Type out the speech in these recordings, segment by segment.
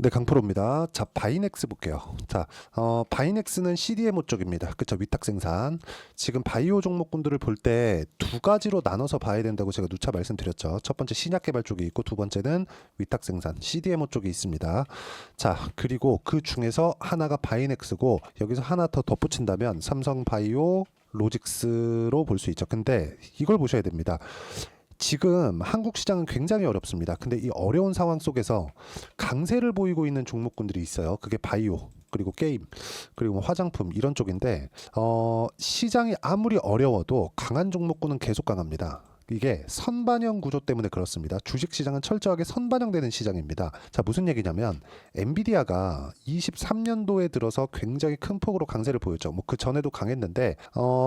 네, 강프로입니다. 자, 바이넥스 볼게요. 자, 바이넥스는 CDMO 쪽입니다. 그쵸, 위탁 생산. 지금 바이오 종목군들을 볼 때 두 가지로 나눠서 봐야 된다고 제가 누차 말씀드렸죠. 첫 번째 신약 개발 쪽이 있고 두 번째는 위탁 생산, CDMO 쪽이 있습니다. 자, 그리고 그 중에서 하나가 바이넥스고 여기서 하나 더 덧붙인다면 삼성바이오 로직스로 볼 수 있죠. 근데 이걸 보셔야 됩니다. 지금 한국 시장은 굉장히 어렵습니다. 근데 이 어려운 상황 속에서 강세를 보이고 있는 종목군들이 있어요. 그게 바이오, 그리고 게임, 그리고 뭐 화장품 이런 쪽인데 시장이 아무리 어려워도 강한 종목군은 계속 강합니다. 이게 선반영 구조 때문에 그렇습니다. 주식 시장은 철저하게 선반영되는 시장입니다. 자, 무슨 얘기냐면 엔비디아가 23년도에 들어서 굉장히 큰 폭으로 강세를 보였죠. 뭐 그 전에도 강했는데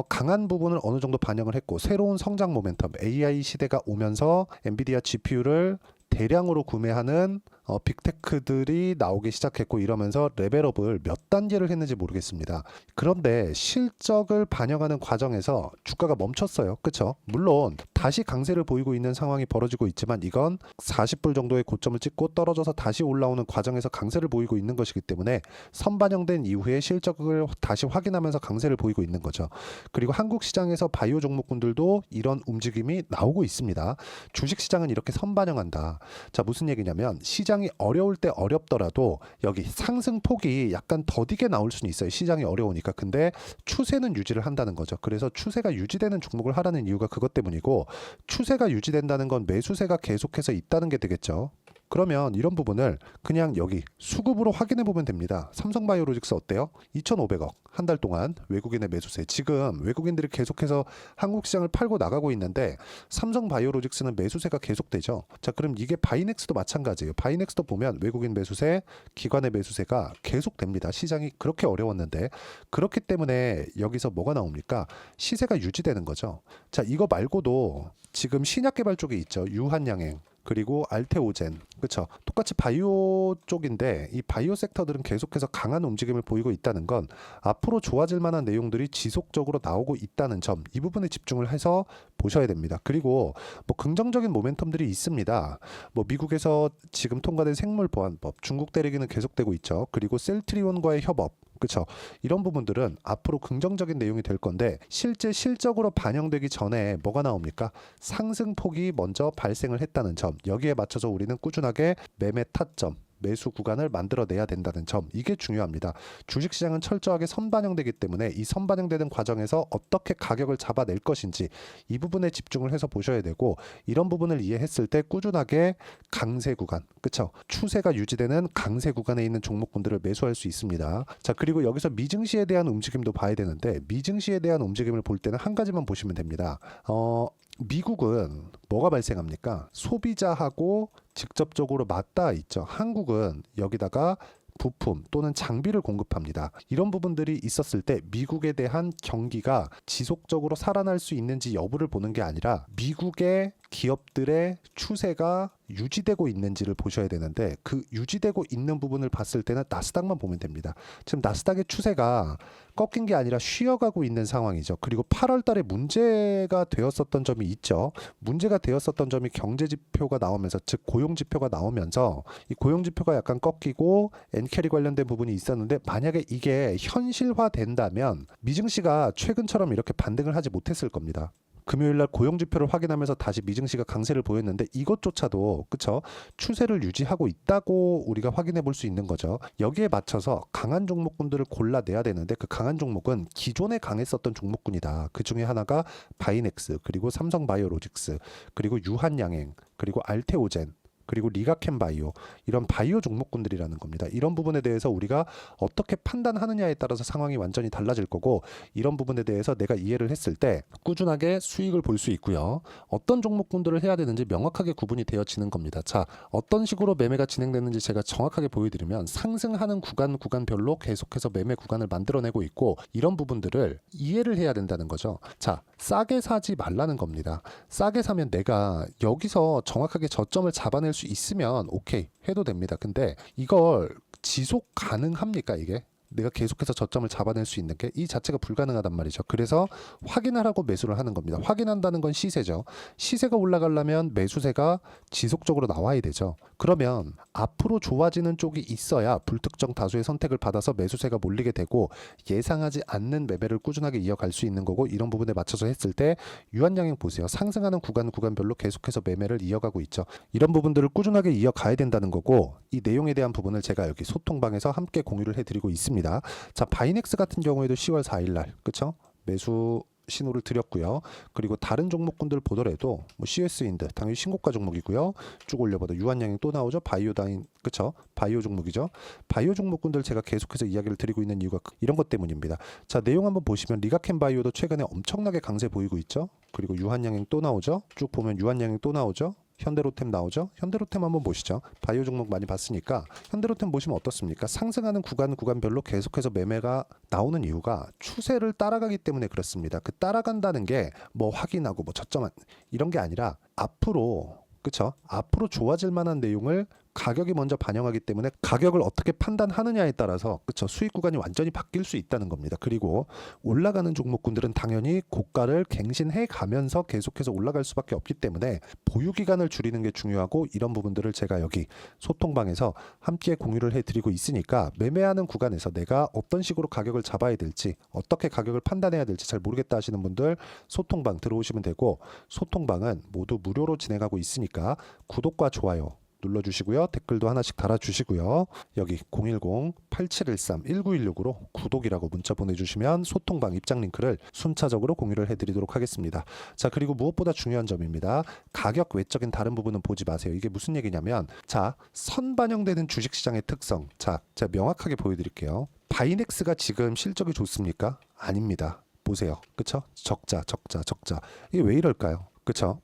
강한 부분을 어느 정도 반영을 했고 새로운 성장 모멘텀 AI 시대가 오면서 엔비디아 GPU를 대량으로 구매하는 빅테크들이 나오기 시작했고 이러면서 레벨업을 몇 단계를 했는지 모르겠습니다. 그런데 실적을 반영하는 과정에서 주가가 멈췄어요. 그쵸? 물론 다시 강세를 보이고 있는 상황이 벌어지고 있지만 이건 40불 정도의 고점을 찍고 떨어져서 다시 올라오는 과정에서 강세를 보이고 있는 것이기 때문에 선반영된 이후에 실적을 다시 확인하면서 강세를 보이고 있는 거죠. 그리고 한국 시장에서 바이오 종목군들도 이런 움직임이 나오고 있습니다. 주식 시장은 이렇게 선반영한다. 자, 무슨 얘기냐면 시장이 어려울 때 어렵더라도 여기 상승폭이 약간 더디게 나올 수는 있어요. 시장이 어려우니까. 근데 추세는 유지를 한다는 거죠. 그래서 추세가 유지되는 종목을 하라는 이유가 그것 때문이고 추세가 유지된다는 건 매수세가 계속해서 있다는 게 되겠죠. 그러면 이런 부분을 그냥 여기 수급으로 확인해 보면 됩니다. 삼성바이오로직스 어때요? 2,500억 한 달 동안 외국인의 매수세. 지금 외국인들이 계속해서 한국 시장을 팔고 나가고 있는데 삼성바이오로직스는 매수세가 계속되죠. 자, 그럼 이게 바이넥스도 마찬가지예요. 바이넥스도 보면 외국인 매수세, 기관의 매수세가 계속됩니다. 시장이 그렇게 어려웠는데 그렇기 때문에 여기서 뭐가 나옵니까? 시세가 유지되는 거죠. 자, 이거 말고도 지금 신약 개발 쪽에 있죠. 유한양행. 그리고 알테오젠, 그렇죠. 똑같이 바이오 쪽인데 이 바이오 섹터들은 계속해서 강한 움직임을 보이고 있다는 건 앞으로 좋아질 만한 내용들이 지속적으로 나오고 있다는 점, 이 부분에 집중을 해서 보셔야 됩니다. 그리고 뭐 긍정적인 모멘텀들이 있습니다. 뭐 미국에서 지금 통과된 생물보안법, 중국 대리기는 계속되고 있죠. 그리고 셀트리온과의 협업, 그렇죠. 이런 부분들은 앞으로 긍정적인 내용이 될 건데 실제 실적으로 반영되기 전에 뭐가 나옵니까? 상승폭이 먼저 발생을 했다는 점. 여기에 맞춰서 우리는 꾸준하게 매매 타점, 매수 구간을 만들어내야 된다는 점, 이게 중요합니다. 주식시장은 철저하게 선반영되기 때문에 이 선반영되는 과정에서 어떻게 가격을 잡아낼 것인지 이 부분에 집중을 해서 보셔야 되고 이런 부분을 이해했을 때 꾸준하게 강세 구간, 그쵸? 추세가 유지되는 강세 구간에 있는 종목군들을 매수할 수 있습니다. 자, 그리고 여기서 미증시에 대한 움직임도 봐야 되는데 미증시에 대한 움직임을 볼 때는 한 가지만 보시면 됩니다. 미국은 뭐가 발생합니까? 소비자하고 직접적으로 맞닿아 있죠. 한국은 여기다가 부품 또는 장비를 공급합니다. 이런 부분들이 있었을 때 미국에 대한 경기가 지속적으로 살아날 수 있는지 여부를 보는 게 아니라 미국의 기업들의 추세가 유지되고 있는지를 보셔야 되는데 그 유지되고 있는 부분을 봤을 때는 나스닥만 보면 됩니다. 지금 나스닥의 추세가 꺾인 게 아니라 쉬어가고 있는 상황이죠. 그리고 8월 달에 문제가 되었었던 점이 있죠. 문제가 되었었던 점이 경제 지표가 나오면서, 즉 고용 지표가 나오면서 이 고용 지표가 약간 꺾이고 엔캐리 관련된 부분이 있었는데 만약에 이게 현실화된다면 미증시가 최근처럼 이렇게 반등을 하지 못했을 겁니다. 금요일날 고용지표를 확인하면서 다시 미증시가 강세를 보였는데 이것조차도 그쵸 추세를 유지하고 있다고 우리가 확인해 볼 수 있는 거죠. 여기에 맞춰서 강한 종목군들을 골라내야 되는데 그 강한 종목은 기존에 강했었던 종목군이다. 그 중에 하나가 바이넥스, 그리고 삼성바이오로직스, 그리고 유한양행, 그리고 알테오젠, 그리고 리가켄바이오, 이런 바이오 종목군들이라는 겁니다. 이런 부분에 대해서 우리가 어떻게 판단하느냐에 따라서 상황이 완전히 달라질 거고 이런 부분에 대해서 내가 이해를 했을 때 꾸준하게 수익을 볼 수 있고요. 어떤 종목군들을 해야 되는지 명확하게 구분이 되어지는 겁니다. 자, 어떤 식으로 매매가 진행되는지 제가 정확하게 보여드리면 상승하는 구간별로 계속해서 매매 구간을 만들어내고 있고 이런 부분들을 이해를 해야 된다는 거죠. 자, 싸게 사지 말라는 겁니다. 싸게 사면 내가 여기서 정확하게 저점을 잡아낼 수 있으면 오케이 해도 됩니다. 근데 이걸 지속 가능합니까 이게? 내가 계속해서 저점을 잡아낼 수 있는 게 이 자체가 불가능하단 말이죠. 그래서 확인하라고 매수를 하는 겁니다. 확인한다는 건 시세죠. 시세가 올라가려면 매수세가 지속적으로 나와야 되죠. 그러면 앞으로 좋아지는 쪽이 있어야 불특정 다수의 선택을 받아서 매수세가 몰리게 되고 예상하지 않는 매매를 꾸준하게 이어갈 수 있는 거고, 이런 부분에 맞춰서 했을 때 유한양행 보세요. 상승하는 구간별로 계속해서 매매를 이어가고 있죠. 이런 부분들을 꾸준하게 이어가야 된다는 거고, 이 내용에 대한 부분을 제가 여기 소통방에서 함께 공유를 해드리고 있습니다. 자, 바이넥스 같은 경우에도 10월 4일날 그쵸? 매수 신호를 드렸고요. 그리고 다른 종목군들 보더라도 뭐 CS인드 당연히 신고가 종목이고요. 쭉 올려봐도 유한양행 또 나오죠. 바이오다인 그쵸? 바이오 종목이죠. 바이오 종목군들 제가 계속해서 이야기를 드리고 있는 이유가 이런 것 때문입니다. 자, 내용 한번 보시면 리가켄 바이오도 최근에 엄청나게 강세 보이고 있죠. 그리고 유한양행 또 나오죠. 쭉 보면 유한양행 또 나오죠. 현대로템 나오죠. 현대로템 한번 보시죠. 바이오 종목 많이 봤으니까 현대로템 보시면 어떻습니까? 상승하는 구간별로 계속해서 매매가 나오는 이유가 추세를 따라가기 때문에 그렇습니다. 그 따라간다는 게 뭐 확인하고 뭐 저점 이런 게 아니라 앞으로 그쵸? 앞으로 좋아질 만한 내용을 가격이 먼저 반영하기 때문에 가격을 어떻게 판단하느냐에 따라서 그쵸? 수익 구간이 완전히 바뀔 수 있다는 겁니다. 그리고 올라가는 종목군들은 당연히 고가를 갱신해 가면서 계속해서 올라갈 수밖에 없기 때문에 보유 기간을 줄이는 게 중요하고, 이런 부분들을 제가 여기 소통방에서 함께 공유를 해드리고 있으니까 매매하는 구간에서 내가 어떤 식으로 가격을 잡아야 될지, 어떻게 가격을 판단해야 될지 잘 모르겠다 하시는 분들 소통방 들어오시면 되고, 소통방은 모두 무료로 진행하고 있으니까 구독과 좋아요 눌러주시고요. 댓글도 하나씩 달아주시고요. 여기 010-8713-1916으로 구독이라고 문자 보내주시면 소통방 입장 링크를 순차적으로 공유를 해드리도록 하겠습니다. 자, 그리고 무엇보다 중요한 점입니다. 가격 외적인 다른 부분은 보지 마세요. 이게 무슨 얘기냐면, 자, 선반영되는 주식시장의 특성. 자, 제가 명확하게 보여드릴게요. 바이넥스가 지금 실적이 좋습니까? 아닙니다. 보세요. 그쵸? 적자. 이게 왜 이럴까요? 그쵸?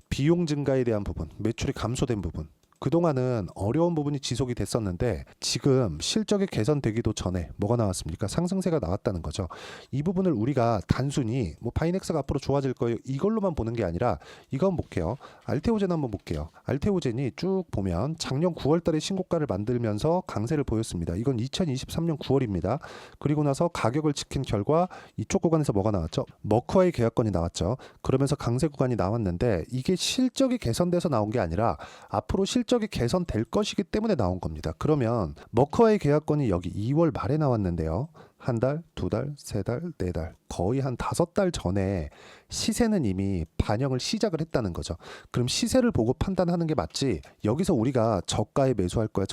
비용 증가에 대한 부분, 매출이 감소된 부분, 그동안은 어려운 부분이 지속이 됐었는데 지금 실적이 개선되기도 전에 뭐가 나왔습니까? 상승세가 나왔다는 거죠. 이 부분을 우리가 단순히 뭐 바이넥스가 앞으로 좋아질 거예요 이걸로만 보는 게 아니라, 이건 볼게요. 알테오젠 한번 볼게요. 알테오젠이 쭉 보면 작년 9월 달에 신고가를 만들면서 강세를 보였습니다. 이건 2023년 9월입니다. 그리고 나서 가격을 지킨 결과 이쪽 구간에서 뭐가 나왔죠? 머크와의 계약건이 나왔죠. 그러면서 강세 구간이 나왔는데 이게 실적이 개선돼서 나온 게 아니라 앞으로 실적이 개선될 것이기 때문에 나온 겁니다. 그러면 머커와의 계약건이 여기 2월 말에 나왔는데요. 한 달, 두 달, 세 달, 네 달, 거의 한 5달 전에 시세는 이미 반영을 시작을 했다는 거죠. 그럼 시세를 보고 판단하는 게 맞지, 여기서 우리가 저가에 매수할 거야,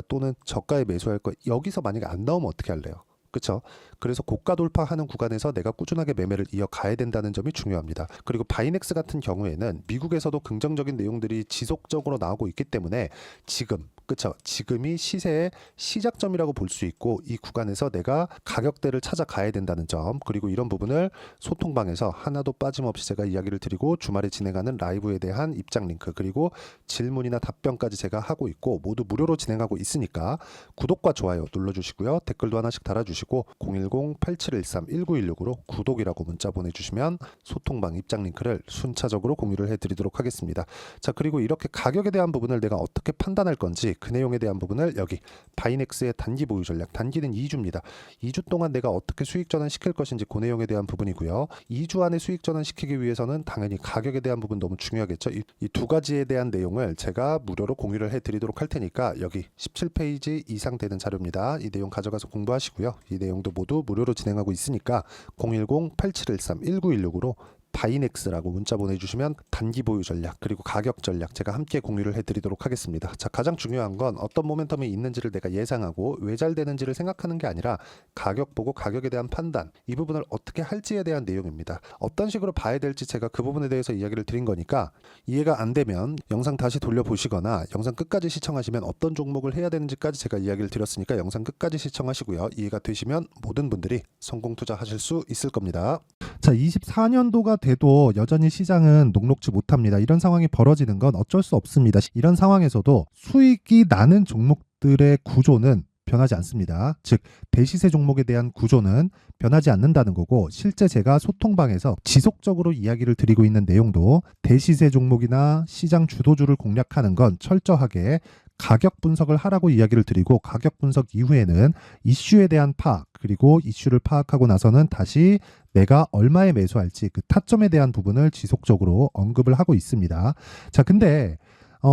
또는 저가에 매수할 거야, 여기서 만약에 안 나오면 어떻게 할래요? 그렇죠? 그래서 고가 돌파하는 구간에서 내가 꾸준하게 매매를 이어가야 된다는 점이 중요합니다. 그리고 바이넥스 같은 경우에는 미국에서도 긍정적인 내용들이 지속적으로 나오고 있기 때문에 지금 그렇죠? 지금이 시세의 시작점이라고 볼 수 있고, 이 구간에서 내가 가격대를 찾아가야 된다는 점, 그리고 이런 부분을 소통방에서 하나도 빠짐없이 제가 이야기를 드리고 주말에 진행하는 라이브에 대한 입장 링크, 그리고 질문이나 답변까지 제가 하고 있고 모두 무료로 진행하고 있으니까 구독과 좋아요 눌러주시고요. 댓글도 하나씩 달아주시고 010-8713-1916으로 구독이라고 문자 보내주시면 소통방 입장 링크를 순차적으로 공유를 해드리도록 하겠습니다. 자, 그리고 이렇게 가격에 대한 부분을 내가 어떻게 판단할 건지 그 내용에 대한 부분을 여기 바이넥스의 단기 보유 전략, 단기는 2주입니다. 2주 동안 내가 어떻게 수익 전환 시킬 것인지 그 내용에 대한 부분이고요. 2주 안에 수익 전환 시키기 위해서는 당연히 가격에 대한 부분 너무 중요하겠죠. 이 두 가지에 대한 내용을 제가 무료로 공유를 해드리도록 할 테니까 여기 17페이지 이상 되는 자료입니다. 이 내용 가져가서 공부하시고요. 이 내용도 모두 무료로 진행하고 있으니까 010-8713-1916으로 바이넥스라고 문자 보내주시면 단기 보유 전략 그리고 가격 전략 제가 함께 공유를 해드리도록 하겠습니다. 자, 가장 중요한 건 어떤 모멘텀이 있는지를 내가 예상하고 왜 잘 되는지를 생각하는 게 아니라 가격 보고 가격에 대한 판단, 이 부분을 어떻게 할지에 대한 내용입니다. 어떤 식으로 봐야 될지 제가 그 부분에 대해서 이야기를 드린 거니까 이해가 안 되면 영상 다시 돌려보시거나 영상 끝까지 시청하시면 어떤 종목을 해야 되는지까지 제가 이야기를 드렸으니까 영상 끝까지 시청하시고요. 이해가 되시면 모든 분들이 성공 투자하실 수 있을 겁니다. 자, 24년도가 돼도 여전히 시장은 녹록지 못합니다. 이런 상황이 벌어지는 건 어쩔 수 없습니다. 이런 상황에서도 수익이 나는 종목들의 구조는 변하지 않습니다. 즉 대시세 종목에 대한 구조는 변하지 않는다는 거고, 실제 제가 소통방에서 지속적으로 이야기를 드리고 있는 내용도 대시세 종목이나 시장 주도주를 공략하는 건 철저하게 가격 분석을 하라고 이야기를 드리고 가격 분석 이후에는 이슈에 대한 파악 그리고 이슈를 파악하고 나서는 다시 내가 얼마에 매수할지 그 타점에 대한 부분을 지속적으로 언급을 하고 있습니다. 자, 근데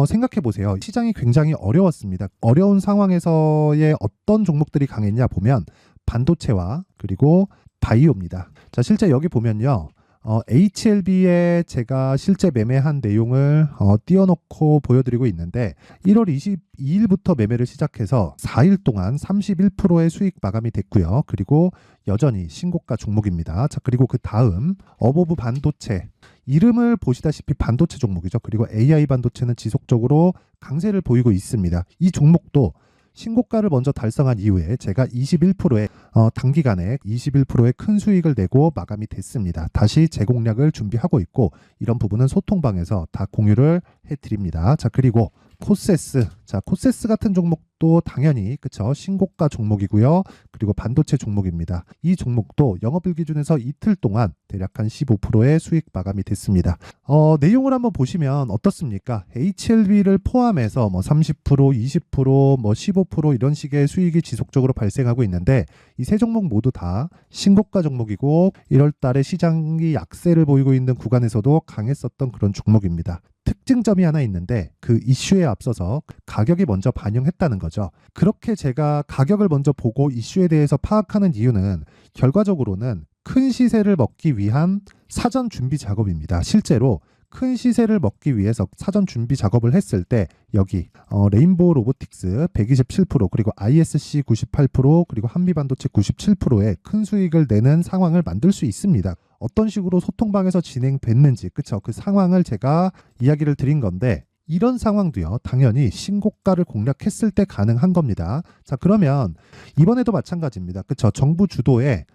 생각해 보세요. 시장이 굉장히 어려웠습니다. 어려운 상황에서의 어떤 종목들이 강했냐 보면 반도체와 그리고 바이오입니다. 자, 실제 여기 보면요. HLB에 제가 실제 매매한 내용을 띄워놓고 보여드리고 있는데 1월 22일부터 매매를 시작해서 4일 동안 31%의 수익 마감이 됐고요. 그리고 여전히 신고가 종목입니다. 자, 그리고 그 다음 어보브 반도체 이름을 보시다시피 반도체 종목이죠. 그리고 AI 반도체는 지속적으로 강세를 보이고 있습니다. 이 종목도 신고가를 먼저 달성한 이후에 제가 21%의 단기간에 21%의 큰 수익을 내고 마감이 됐습니다. 다시 재공략을 준비하고 있고 이런 부분은 소통방에서 다 공유를 해드립니다. 자, 그리고 코세스. 자, 코세스 같은 종목도 당연히 그쵸 신고가 종목이고요. 그리고 반도체 종목입니다. 이 종목도 영업일 기준에서 이틀 동안 대략 한 15%의 수익 마감이 됐습니다. 내용을 한번 보시면 어떻습니까? HLB를 포함해서 뭐 30%, 20%, 뭐 15% 이런 식의 수익이 지속적으로 발생하고 있는데 이 세 종목 모두 다 신고가 종목이고 1월 달에 시장이 약세를 보이고 있는 구간에서도 강했었던 그런 종목입니다. 특징점이 하나 있는데 그 이슈에 앞서서 가격이 먼저 반영했다는 거죠. 그렇게 제가 가격을 먼저 보고 이슈에 대해서 파악하는 이유는 결과적으로는 큰 시세를 먹기 위한 사전 준비 작업입니다. 실제로 큰 시세를 먹기 위해서 사전 준비 작업을 했을 때 여기 레인보우 로보틱스 127% 그리고 ISC 98% 그리고 한미반도체 97%의 큰 수익을 내는 상황을 만들 수 있습니다. 어떤 식으로 소통방에서 진행됐는지 그쵸? 그 상황을 제가 이야기를 드린 건데 이런 상황도요 당연히 신고가를 공략했을 때 가능한 겁니다. 자, 그러면 이번에도 마찬가지입니다. 그쵸? 정부 주도의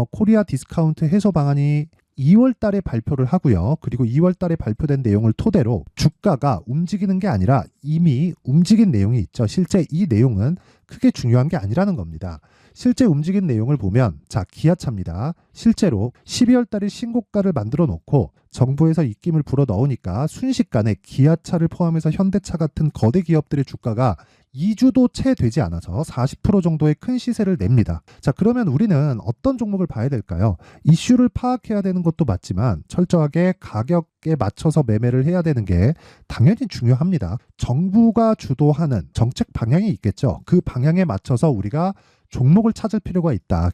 코리아 디스카운트 해소 방안이 2월 달에 발표를 하고요. 그리고 2월 달에 발표된 내용을 토대로 주가가 움직이는 게 아니라 이미 움직인 내용이 있죠. 실제 이 내용은 크게 중요한 게 아니라는 겁니다. 실제 움직인 내용을 보면 자, 기아차입니다. 실제로 12월 달에 신고가를 만들어 놓고 정부에서 입김을 불어 넣으니까 순식간에 기아차를 포함해서 현대차 같은 거대 기업들의 주가가 2주도 채 되지 않아서 40% 정도의 큰 시세를 냅니다. 자, 그러면 우리는 어떤 종목을 봐야 될까요? 이슈를 파악해야 되는 것도 맞지만 철저하게 가격에 맞춰서 매매를 해야 되는 게 당연히 중요합니다. 정부가 주도하는 정책 방향이 있겠죠. 그 방향에 맞춰서 우리가 종목을 찾을 필요가 있다.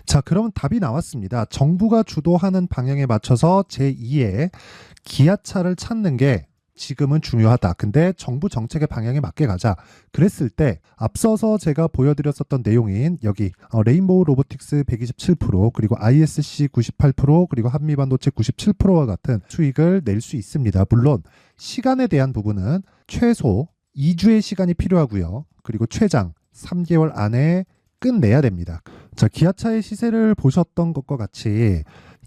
자, 그러면 답이 나왔습니다. 정부가 주도하는 방향에 맞춰서 제2의 기아차를 찾는 게 지금은 중요하다. 근데 정부 정책의 방향에 맞게 가자. 그랬을 때 앞서서 제가 보여드렸었던 내용인 여기 레인보우 로보틱스 127% 그리고 ISC 98% 그리고 한미반도체 97%와 같은 수익을 낼 수 있습니다. 물론 시간에 대한 부분은 최소 2주의 시간이 필요하고요. 그리고 최장 3개월 안에 끝내야 됩니다. 자, 기아차의 시세를 보셨던 것과 같이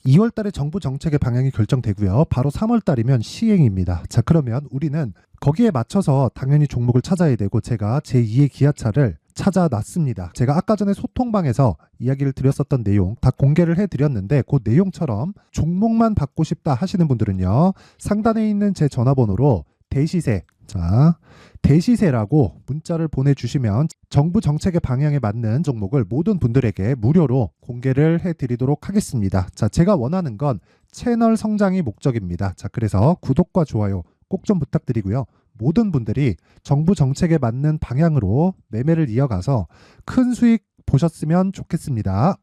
2월 달에 정부 정책의 방향이 결정되고요. 바로 3월 달이면 시행입니다. 자, 그러면 우리는 거기에 맞춰서 당연히 종목을 찾아야 되고 제가 제2의 기아차를 찾아놨습니다. 제가 아까 전에 소통방에서 이야기를 드렸었던 내용 다 공개를 해드렸는데 그 내용처럼 종목만 받고 싶다 하시는 분들은요. 상단에 있는 제 전화번호로 대시세 자, 대시세라고 문자를 보내주시면 정부 정책의 방향에 맞는 종목을 모든 분들에게 무료로 공개를 해드리도록 하겠습니다. 자, 제가 원하는 건 채널 성장이 목적입니다. 자, 그래서 구독과 좋아요 꼭 좀 부탁드리고요. 모든 분들이 정부 정책에 맞는 방향으로 매매를 이어가서 큰 수익 보셨으면 좋겠습니다.